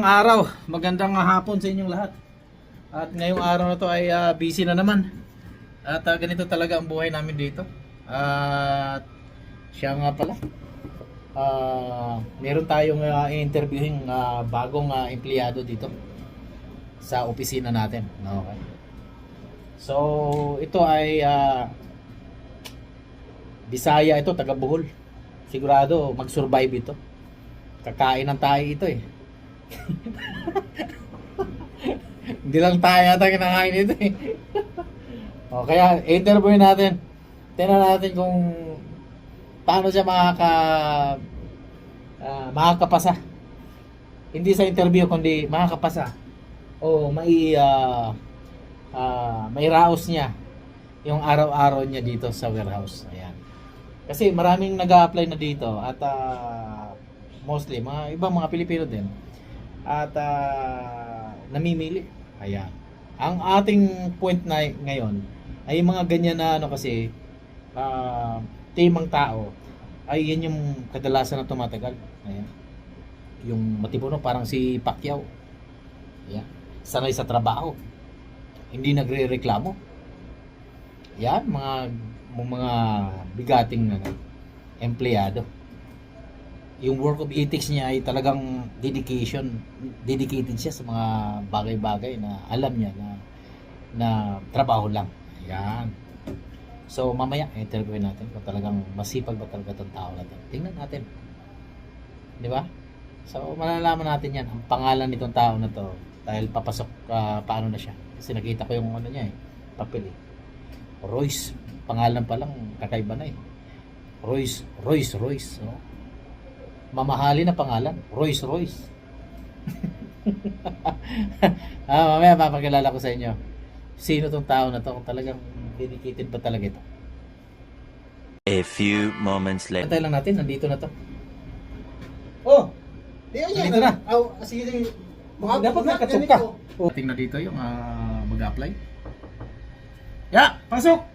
Magandang araw, magandang hapon sa inyong lahat. At ngayong araw na to ay busy na naman. At ganito talaga ang buhay namin dito. At siya nga pala, meron tayong i-interviewing bagong empleyado dito sa opisina natin. Okay. So ito ay Bisaya ito, taga Bohol. Sigurado mag-survive ito. Kakain ng tayo ito eh. Hindi lang tayo yata kinakain ito eh. O, kaya interview natin. Tingnan natin kung paano siya makakapasa. Hindi sa interview kundi makakapasa. O may raos niya yung araw-araw niya dito sa warehouse. Ayan. Kasi maraming nag-a-apply na dito at mostly mga ibang mga Pilipino din at namimili. Ayan. Ang ating point na ngayon ay mga ganyan na kasi timang tao ay yan yung kadalasan na tumatagal. Ayan. Yung matipuno parang si Pacquiao. Ayan. Sanay sa trabaho. Hindi nagrereklamo. Yan mga bigating empleyado. Yung work of ethics niya ay talagang dedicated siya sa mga bagay-bagay na alam niya na trabaho lang. Yan. So mamaya interview natin kung talagang masipag ba talaga itong tao natin. Tingnan natin. Di ba? So malalaman natin yan. Ang pangalan nitong tao na to dahil papasok paano na siya. Kasi nakita ko yung niya papel eh. Royce. Pangalan pa lang kakaiba na eh. Royce. No? Mamahali na pangalan. Royce. Mamaya papakilala ko sa inyo. Sino tong tao na to? Kung talagang dedicated pa talaga ito. A few moments later. Antay lang natin. Nandito na to. Oh! Nandito na. Sige. Dapat nakatok ka. Tingnan dito yung mag-apply. Pasok!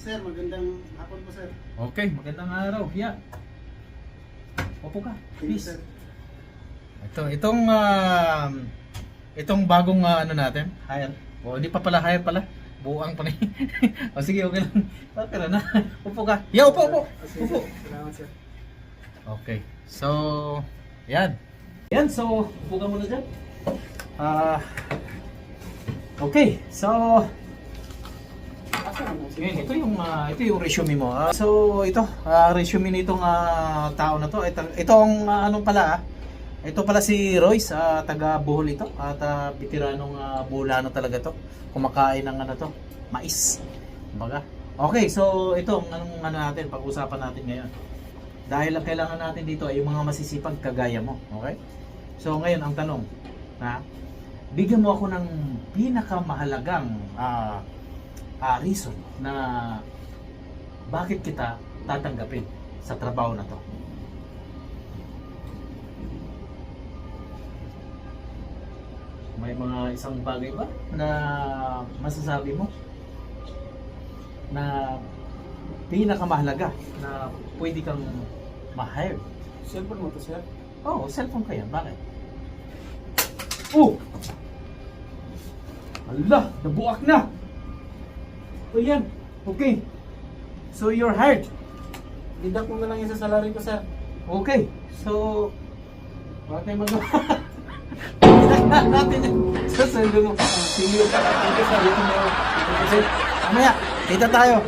Sir, magandang hapon po, sir. Okay, magandang araw. Opo ka, please. Sir. Itong bagong natin, hire. O, hindi pa pala hire pala. Buang pa na. O sige, okay lang. Okay na. Upo ka. Upo. Sige, Upo. sir. Salamat, sir. Okay. So, yan. So, upo ka muna dyan. Okay. So, ito yung resume mo. So ito, resume nitong tao na to. Itong ito pala si Royce, taga Bohol ito at bitiranong Boholano talaga to. Kumakain ng mais. Kumbaga. Okay, so ito ang natin, pag-usapan natin ngayon. Dahil ang kailangan natin dito ay yung mga masisipag kagaya mo, okay? So ngayon ang tanong, bigyan mo ako ng pinakamahalagang reason na bakit kita tatanggapin sa trabaho na to. May mga isang bagay ba na masasabi mo na pinakamahalaga na pwede kang ma-hire? Cellphone mo to, sir? Oh, cellphone ka yan. Bakit? Oh! Allah! Nabuak na! O yan. Okay. So you're hired. Didak mo na lang yung sa salary ko, sir. Okay. So wala tayong magawa. Didak natin yan. Sa sweldo mo. Senior ka. Thank you, sir. Kasi mamaya, kita tayo.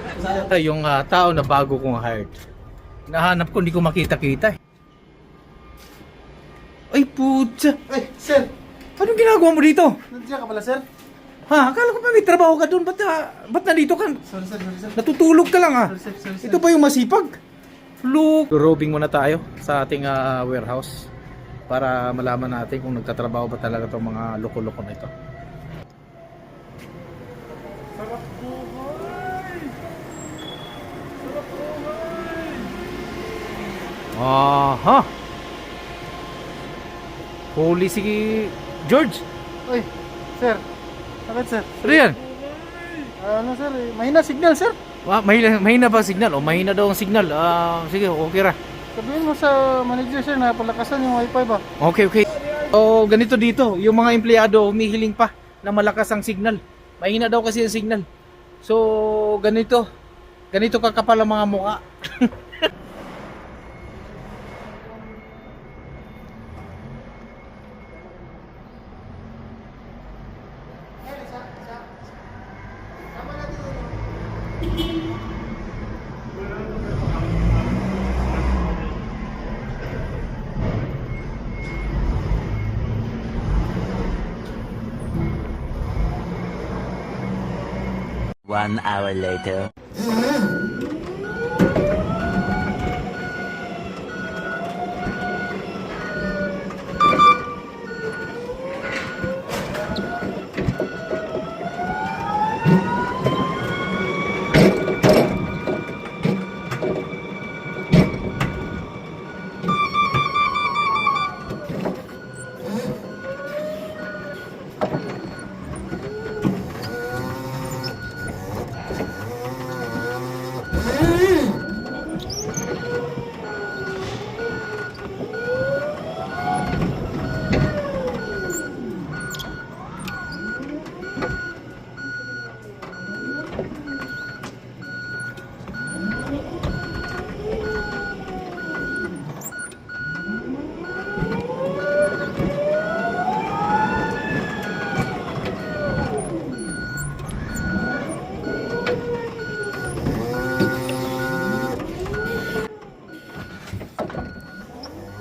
Yung tao na bago kong hired. Nahanap ko, hindi ko makita-kita eh. Ay putya. Ay, sir! Anong ginagawa mo dito? Nandiyan ka pala, sir? Akala ko pa may trabaho ka doon. Ba't nandito ka? Sorry, sir. Natutulog ka lang Sorry, sir. Ito pa yung masipag. Look. Robing muna tayo sa ating warehouse para malaman natin kung nagtatrabaho ba talaga itong mga loko-loko na ito. Sarap buhay! Aha! Huli si George. Uy, sir. Bakit, sir? Ano yan? Ano, sir? Mahina signal, sir. Mahina ba signal? O mahina daw ang signal. Sige, okay ra. Sabihin mo sa manager sir na palakasan yung wifi ba? Okay. O ganito dito, yung mga empleyado humihiling pa na malakas ang signal. Mahina daw kasi ang signal. So ganito kakapal ang mga mukha. One hour later.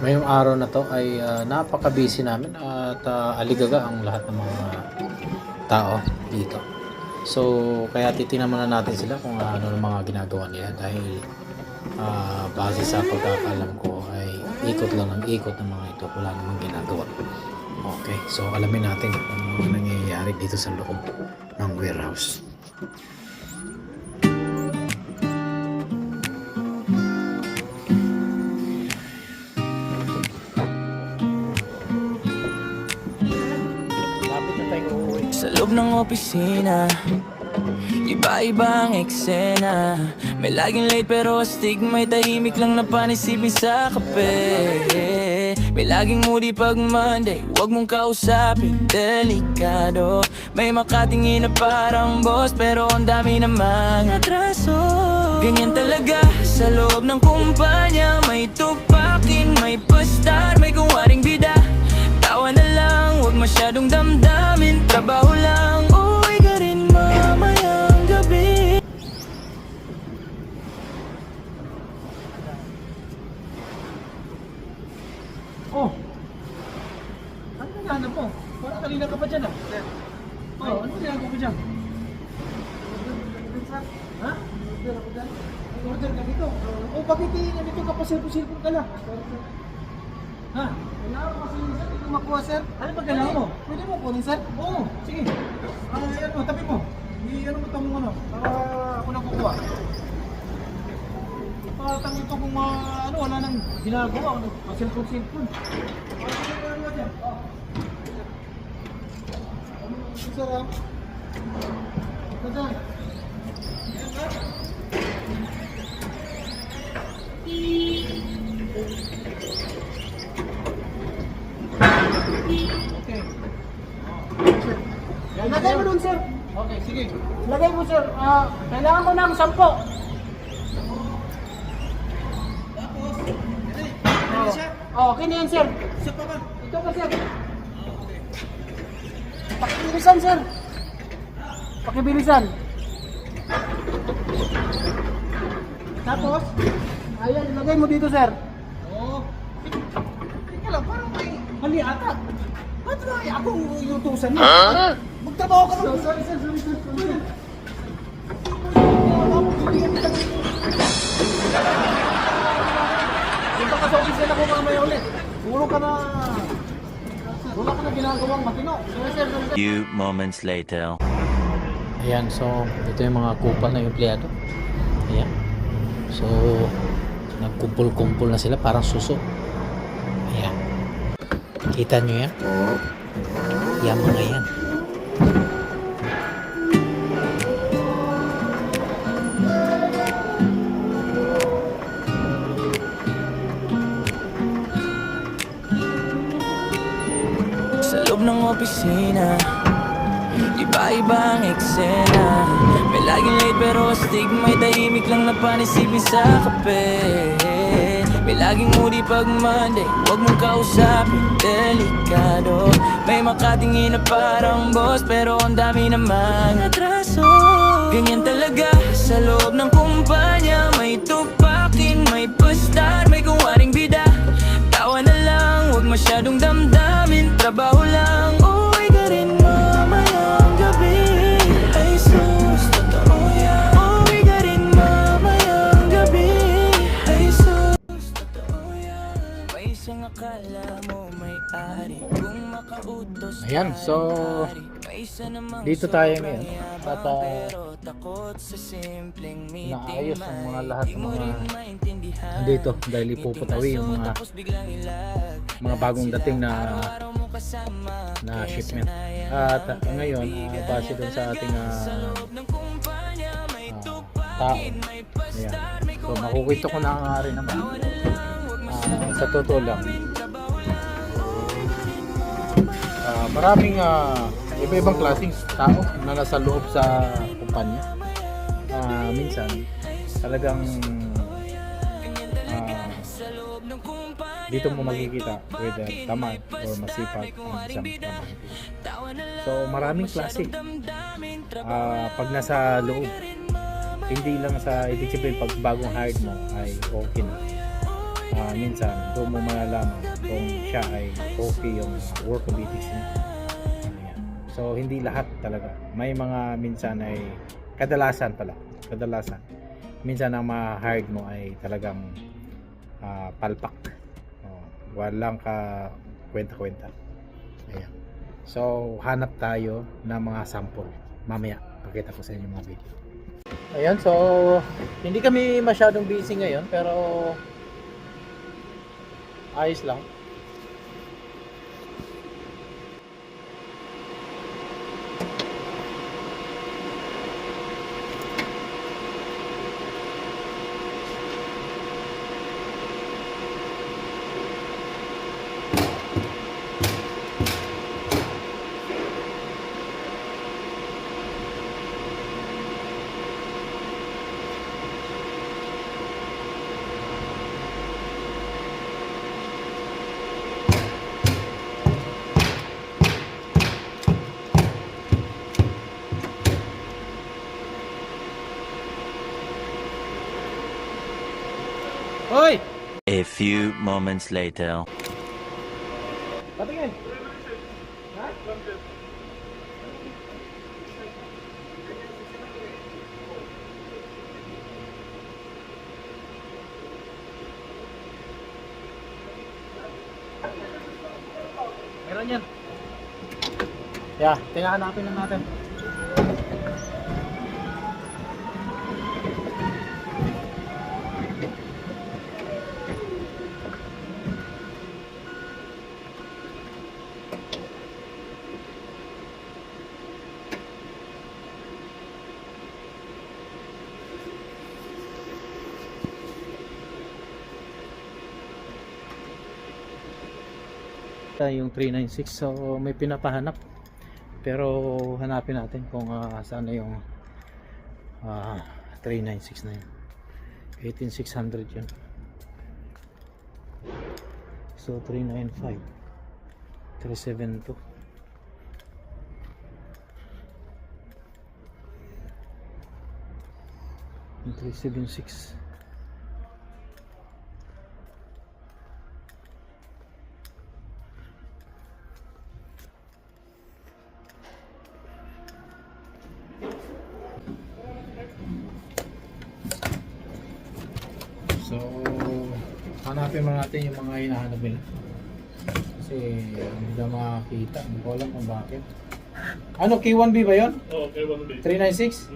Ngayong araw na to ay napaka-busy namin at aligaga ang lahat ng mga tao dito. So kaya titingnan muna natin sila kung ano ang mga ginagawa nila dahil base sa pagkakalam ko ay ikot lang ng ikot ng mga ito, wala namang ginagawa. Okay, so alamin natin kung ano nangyayari dito sa loob ng warehouse. Sa loob ng opisina, iba-iba ang eksena. May laging late pero astig, may tahimik lang na panisipin sa kape. May laging moody pag Monday, wag mong kausapin, delikado. May makatingin na parang boss, pero ang dami namang atraso. Ganyan talaga sa loob ng kumpanya, may tupakin, may pastar, may kuwaring bida. Tawa na lang, huwag masyadong damdamin. Trabaho lang, uwi ka rin mamayang gabi. Oh! Ano nangyari mo? Parang kanina ka pa dyan ah. Oh, ano nangyari mo dyan? Ha? Order ka dito? Oh, bakit nandito ka pa cellphone ka lang? Ha? Kailangan ko kasi sir, hindi ko makuha sir. Ano ba kailangan mo? Pwede mo kunin sir? Oo, sige. Yan mo, tabi mo. Ano mo itong ano, para ako na kukuha. Patang ito kung wala nang ginagawa, cellphone. Ano mo dyan? Ito sir ah. Ito sir. Okay. Lagay mo dun sir. Okay, sige. Lagay mo sir. Kailangan ko ng 10. Okay na yan sir. Isa pa ba? Ito pa sir. Pakibilisan sir. Pakibilisan. Tapos, ayan, ilagay mo dito sir. Oo. Teka lang, parang may mali ata. Ba't ba akong iutusan mo? Magtrabaho ka naman. Sorry sir. Punta ka sa office nila ko mamaya ulit. Siguro ka na... Wala ka na ginagawang matino. Sorry sir. Few moments later. Ayan, so ito yung mga kupal na empleyado. Ayan. So, nagkumpul-kumpul na sila parang suso. Ayan. Kita nyo yan? Yan mga yan. opisina, iba-iba ang eksena. May laging late pero astig, may tahimik lang na panisipin sa kape. May laging moody pag Monday, huwag mong kausapin, delikado. May makatingin na parang boss, pero ang dami namang atraso. Ganyan talaga sa loob ng kumpanya, may tupakin, may pastar, may kuwaring bida. Tawa na lang, huwag masyadong damdamin, trabaho lang. Uwi ka rin mamayang gabi, ay sus, totoo yan. Uwi ka rin mamayang gabi, ay sus, totoo yan. May isang akala mo may-ari, kung makautos Ayan, so dito tayo ngayon at naayos ang mga lahat ng mga nandito dahil ipuputawi yung mga bagong dating na shipment. At ngayon, base dun sa ating tao, ayan. So makukwento ko na nga rin naman sa totoo lang. Maraming iba-ibang klaseng tao na nasa loob sa kumpanya. Minsan talagang dito mo makikita whether tamad or masipag ang isang trabaho. So maraming klase. Pag nasa loob, hindi lang sa ibig sabihin pag bagong hired mo ay okay na. Minsan doon mo malalaman kung siya ay okay yung work ethics niya. Ayan. So hindi lahat talaga. May mga minsan ay kadalasan minsan ang ma-hired mo ay talagang palpak. Walang ka kwenta-kwenta. Ayan. So hanap tayo ng mga sample. Mamaya pakita ko sa inyo mga video. Ayan, so hindi kami masyadong busy ngayon pero ayos lang. Hoy! A few moments later. Patingin. Ha? Meron yan. Yeah, tingnan hanapin lang natin. Yung 396, so may pinapahanap pero hanapin natin kung saan na yung 396 na yun. 18600 yun, so 395 372 376. So, hanapin mo natin yung mga hinahanap nila. Kasi hindi na makakita. Hindi ko alam kung bakit. Ano, K1B ba yun? Oo, K1B. 396?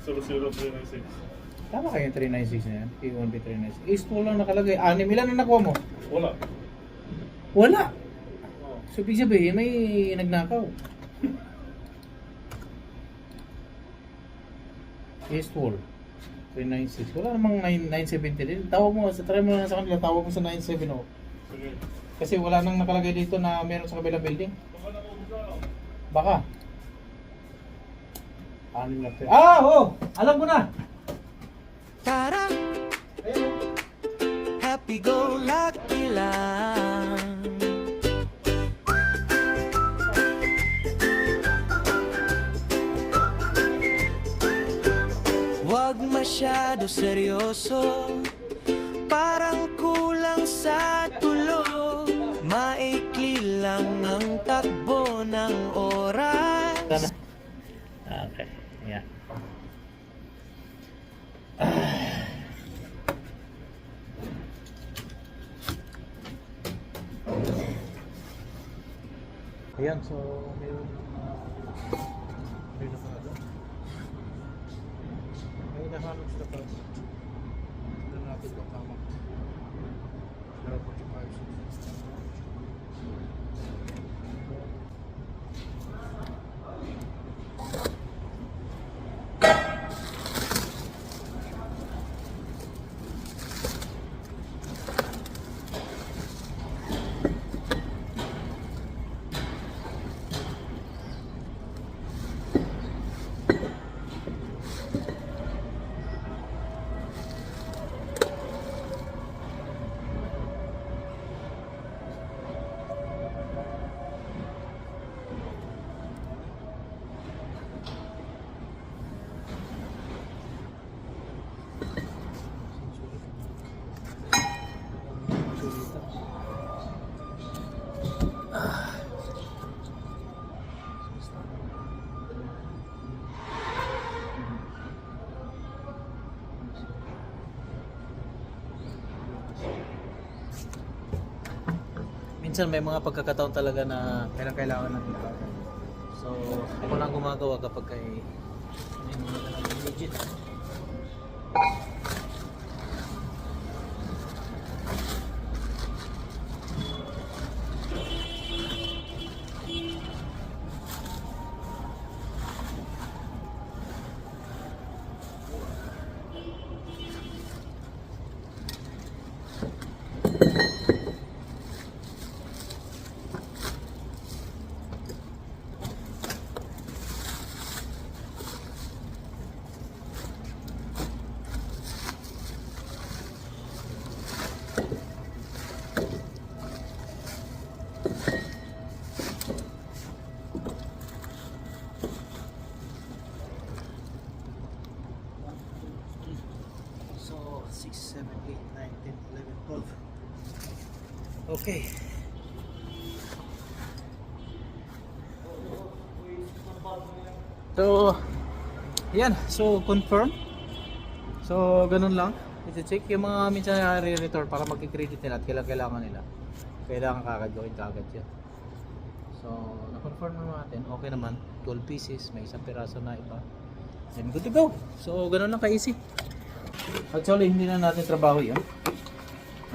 00396. Tama kayo yung 396 na yan? K1B 396. Is-tool lang nakalagay. 6. Ilan na nakuha mo? Wala. Wala! So, ibig sabihin, may nagnakaw. Is-tool 396. Wala namang 970 din. Tawag mo, try mo na sa kanila, tawag mo sa 970. Sige. Kasi wala nang nakalagay dito na meron sa kabilang building. Baka na mo Baka. Anim na piraso. Ah, oo! Alam ko na! Tara, Ayun. happy go lucky lang. Wag masyado seryoso, parang kulang sa tulo. Maikli lang ang takbo ng oras. Sana. Okay. Yeah. Ayan, so mayroon na pala doon. May nahanap sila pa. Tignan natin kung tama. 0.45. Minsan may mga pagkakataon talaga na kailangan natin talaga. So, ako lang gumagawa kapag kay may mga talagang legit. So, 6, 7, 8, 9, 10, 11, 12. Okay. So, yan. So, confirm. So, ganun lang. I-check yung mga minsan na-return para magkikredit nila at kailangan nila. Kailangan kakagawin kagad yan. So, na-confirm na natin. Okay naman. 12 pieces. May isang piraso na iba. And good to go. So, ganun lang ka-easy. Actually, hindi na natin trabaho yun.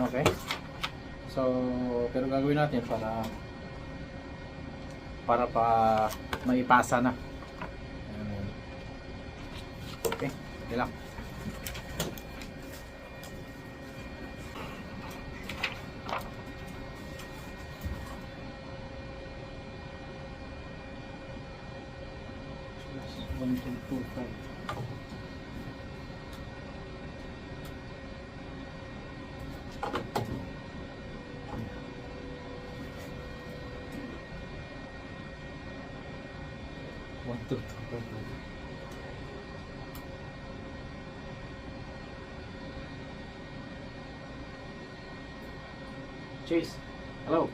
Okay. So, pero gagawin natin para pa maipasa na. Okay. Okay lang. One, two, two, five. One, two, two, five. Cheers. Hello.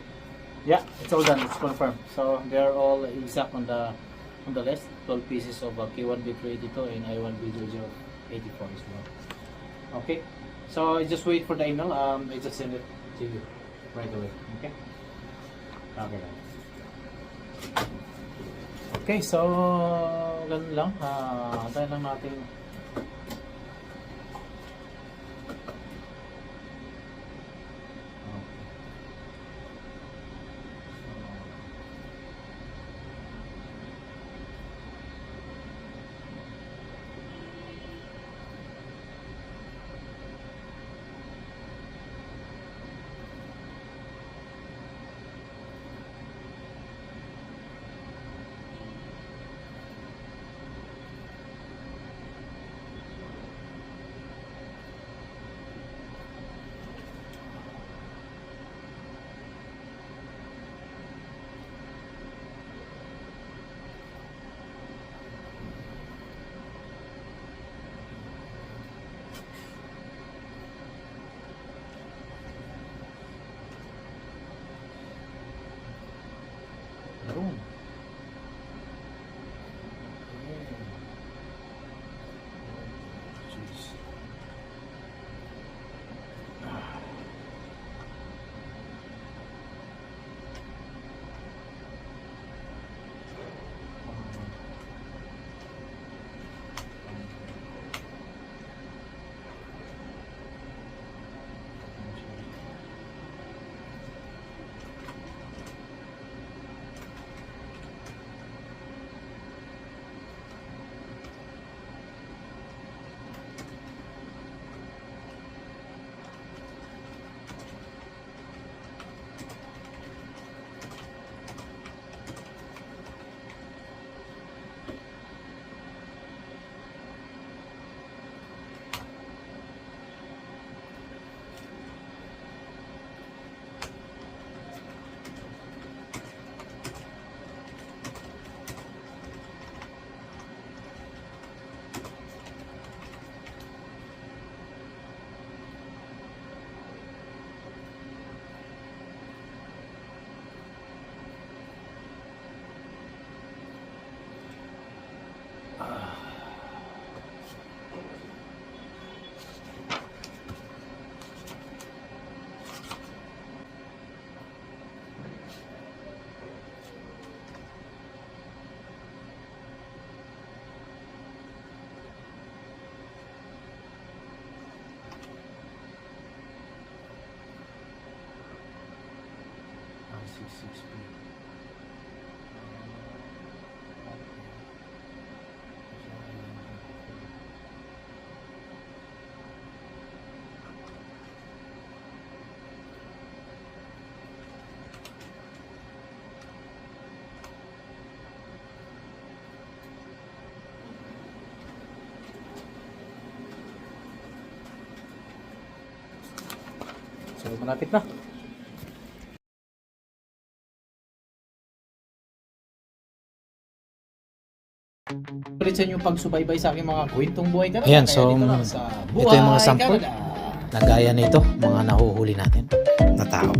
Yeah, it's all done. It's confirmed. So they are all exact on the list. 12 pieces of K1 B382 and I1 B0084 as well. Okay. So just wait for the email. I just send it to you right away. Okay. Okay. Okay. So ganun lang. Antayin lang natin. So, malapit na. Ulit sa inyong pagsubaybay sa aking mga kwentong buhay Canada. Ayan, Kaya so, dito lang sa ito yung mga Buhay sample Canada. na gaya nito, mga nahuhuli natin na tao.